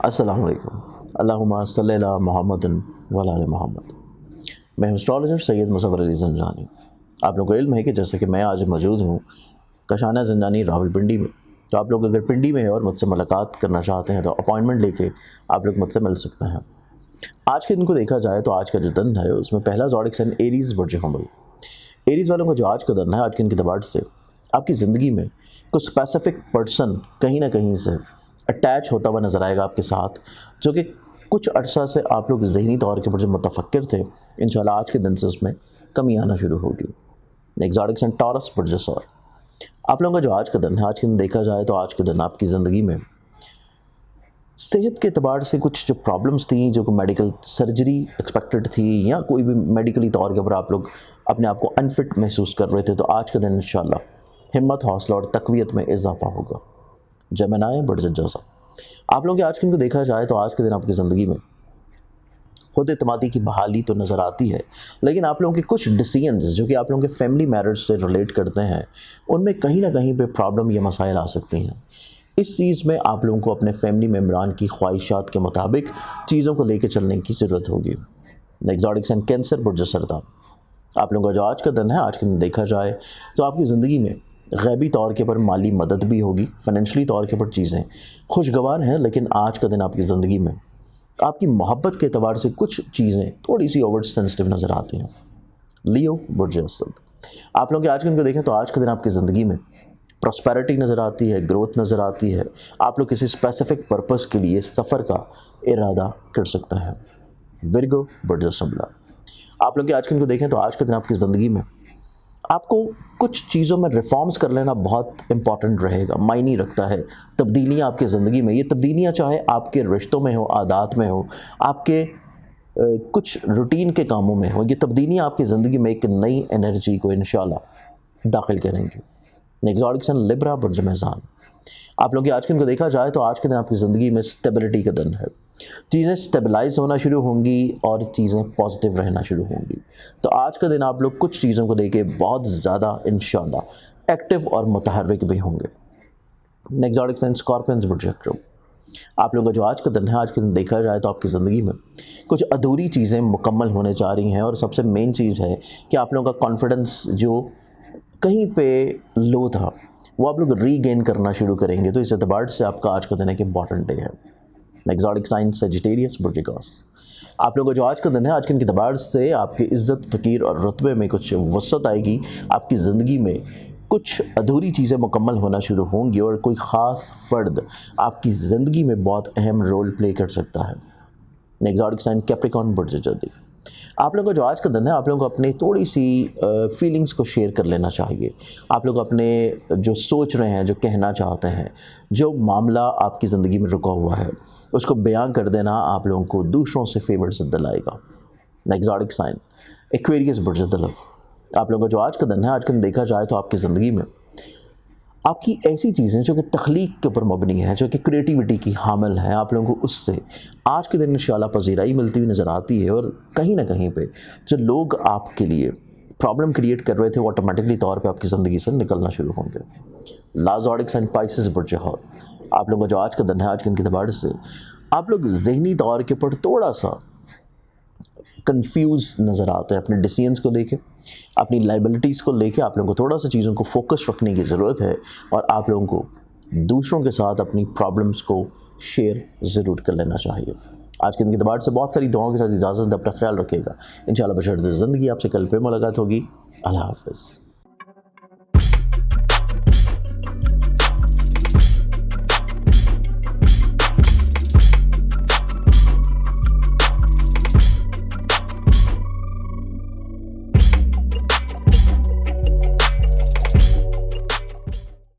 السلام علیکم۔ اللہم صلی علی محمد و علی محمد۔ میں ہوں اسٹرالوجر سید مظفر علی زنجانی۔ آپ لوگوں کو علم ہے کہ جیسے کہ میں آج موجود ہوں کشانہ زنجانی راول پنڈی میں، تو آپ لوگ اگر پنڈی میں اور مجھ سے ملاقات کرنا چاہتے ہیں تو اپوائنٹمنٹ لے کے آپ لوگ مجھ سے مل سکتے ہیں۔ آج کے دن کو دیکھا جائے تو آج کا جو دن ہے اس میں پہلا زوڈک سائن ایریز برج حمل۔ ایریز والوں کا جو آج کا دن ہے، آج کے دن کے اعتبار سے آپ کی زندگی میں کوئی اسپیسیفک پرسن کہیں نہ کہیں سے اٹیچ ہوتا ہوا نظر آئے گا آپ کے ساتھ، جو کہ کچھ عرصہ سے آپ لوگ ذہنی طور کے اوپر جو متفکر تھے، انشاءاللہ آج کے دن سے اس میں کمی آنا شروع ہوگی۔ ایگزاٹک سائن ٹورس برج سور۔ آپ لوگوں کا جو آج کا دن ہے، آج کے دن دیکھا جائے تو آج کے دن آپ کی زندگی میں صحت کے اعتبار سے کچھ جو پرابلمس تھیں، جو کہ میڈیکل سرجری ایکسپیکٹڈ تھی یا کوئی بھی میڈیکلی طور کے اوپر آپ لوگ اپنے آپ کو انفٹ محسوس کر رہے تھے، تو آج کا دن انشاءاللہ ہمت، حوصلہ اور تقویت میں اضافہ ہوگا۔ جیمنائی برج جوزا۔ آپ لوگوں کے آج کے دن کو دیکھا جائے تو آج کے دن آپ کی زندگی میں خود اعتمادی کی بحالی تو نظر آتی ہے، لیکن آپ لوگوں کے کچھ ڈیسیژنز جو کہ آپ لوگوں کے فیملی میٹرز سے ریلیٹ کرتے ہیں، ان میں کہیں نہ کہیں پہ پرابلم یا مسائل آ سکتے ہیں۔ اس چیز میں آپ لوگوں کو اپنے فیملی ممبران کی خواہشات کے مطابق چیزوں کو لے کے چلنے کی ضرورت ہوگی۔ ایگزاٹک سائن کینسر برج سرطان۔ آپ لوگوں کا جو آج کا دن ہے، آج کے دن دیکھا جائے تو آپ کی زندگی میں غیبی طور کے پر مالی مدد بھی ہوگی، فائنینشلی طور کے پر چیزیں خوشگوار ہیں، لیکن آج کا دن آپ کی زندگی میں آپ کی محبت کے اعتبار سے کچھ چیزیں تھوڑی سی اوور سینسٹیو نظر آتی ہیں۔ لیو برج اسد۔ آپ لوگوں کے آج کے دن کو دیکھیں تو آج کا دن آپ کی زندگی میں پراسپیرٹی نظر آتی ہے، گروتھ نظر آتی ہے۔ آپ لوگ کسی اسپیسیفک پرپس کے لیے سفر کا ارادہ کر سکتے ہیں۔ ورگو برج سمبلا۔ آپ لوگ کے آج کے دن کو دیکھیں تو آج کے دن آپ کی زندگی میں آپ کو کچھ چیزوں میں ریفارمز کر لینا بہت امپورٹنٹ رہے گا، معنی رکھتا ہے۔ تبدیلیاں آپ کی زندگی میں، یہ تبدیلیاں چاہے آپ کے رشتوں میں ہو، عادات میں ہو، آپ کے کچھ روٹین کے کاموں میں ہو، یہ تبدیلیاں آپ کی زندگی میں ایک نئی انرجی کو انشاءاللہ داخل کریں گی۔ ایگزاٹک سائن لبرا برج میزان۔ آپ لوگوں کی آج کے دن کو دیکھا جائے تو آج کے دن آپ کی زندگی میں اسٹیبلٹی کا دن ہے، چیزیں اسٹیبلائز ہونا شروع ہوں گی اور چیزیں پازیٹیو رہنا شروع ہوں گی۔ تو آج کا دن آپ لوگ کچھ چیزوں کو لے کے بہت زیادہ انشاءاللہ ایکٹیو اور متحرک بھی ہوں گے۔ ایگزاٹک سائن اسکارپینز برج اکرم۔ آپ لوگوں کا جو آج کا دن ہے، آج کے دن دیکھا جائے تو آپ کی زندگی میں کچھ ادھوری چیزیں مکمل ہونے جا رہی ہیں، اور سب سے مین چیز ہے کہ آپ لوگوں کا کانفیڈنس جو کہیں پہ لو تھا وہ آپ لوگ ری گین کرنا شروع کریں گے، تو اس اعتبار سے آپ کا آج کا دن ایک امپورٹنٹ ڈے ہے۔ ایگزاٹک سائن سیجیٹیریس برج گاس۔ آپ لوگوں کا جو آج کا دن ہے، آج کے دن کے اعتبار سے آپ کی عزت، فقیر اور رتبے میں کچھ وسعت آئے گی، آپ کی زندگی میں کچھ ادھوری چیزیں مکمل ہونا شروع ہوں گی، اور کوئی خاص فرد آپ کی زندگی میں بہت اہم رول پلے کر سکتا ہے۔ ایگزاٹک سائن کیپریکارن برج جدی۔ آپ لوگوں کا جو آج کا دن ہے، آپ لوگوں کو اپنی تھوڑی سی فیلنگز کو شیئر کر لینا چاہیے۔ آپ لوگ اپنے جو سوچ رہے ہیں، جو کہنا چاہتے ہیں، جو معاملہ آپ کی زندگی میں رکا ہوا ہے، اس کو بیان کر دینا آپ لوگوں کو دوسروں سے فیورز دلائے گا۔ ایگزاٹک سائن ایکویریس برج دلو۔ آپ لوگوں کا جو آج کا دن ہے، آج کا دن دیکھا جائے تو آپ کی زندگی میں آپ کی ایسی چیزیں جو کہ تخلیق کے اوپر مبنی ہیں، جو کہ کریٹیوٹی کی حامل ہیں، آپ لوگوں کو اس سے آج کے دن انشاءاللہ پذیرائی ملتی ہوئی نظر آتی ہے، اور کہیں نہ کہیں پہ جو لوگ آپ کے لیے پرابلم کریٹ کر رہے تھے وہ آٹومیٹکلی طور پہ آپ کی زندگی سے نکلنا شروع ہوں گے۔ لاسٹ زوڈک سائن پائسس برج ہور۔ آپ لوگوں کا جو آج کا دن ہے، آج کے دن کے اعتبار سے آپ لوگ ذہنی طور کے اوپر تھوڑا سا کنفیوز نظر آتے ہیں، اپنے ڈیسیژنس کو لے کے، اپنی لائبلٹیز کو لے کے آپ لوگوں کو تھوڑا سا چیزوں کو فوکس رکھنے کی ضرورت ہے، اور آپ لوگوں کو دوسروں کے ساتھ اپنی پرابلمس کو شیئر ضرور کر لینا چاہیے۔ آج کے دن کے اعتبار سے بہت ساری دعاؤں کے ساتھ اجازت دیں، اپنا خیال رکھیے گا۔ انشاءاللہ بشرط زندگی آپ سے کل پھر ملاقات ہوگی۔ اللہ حافظ۔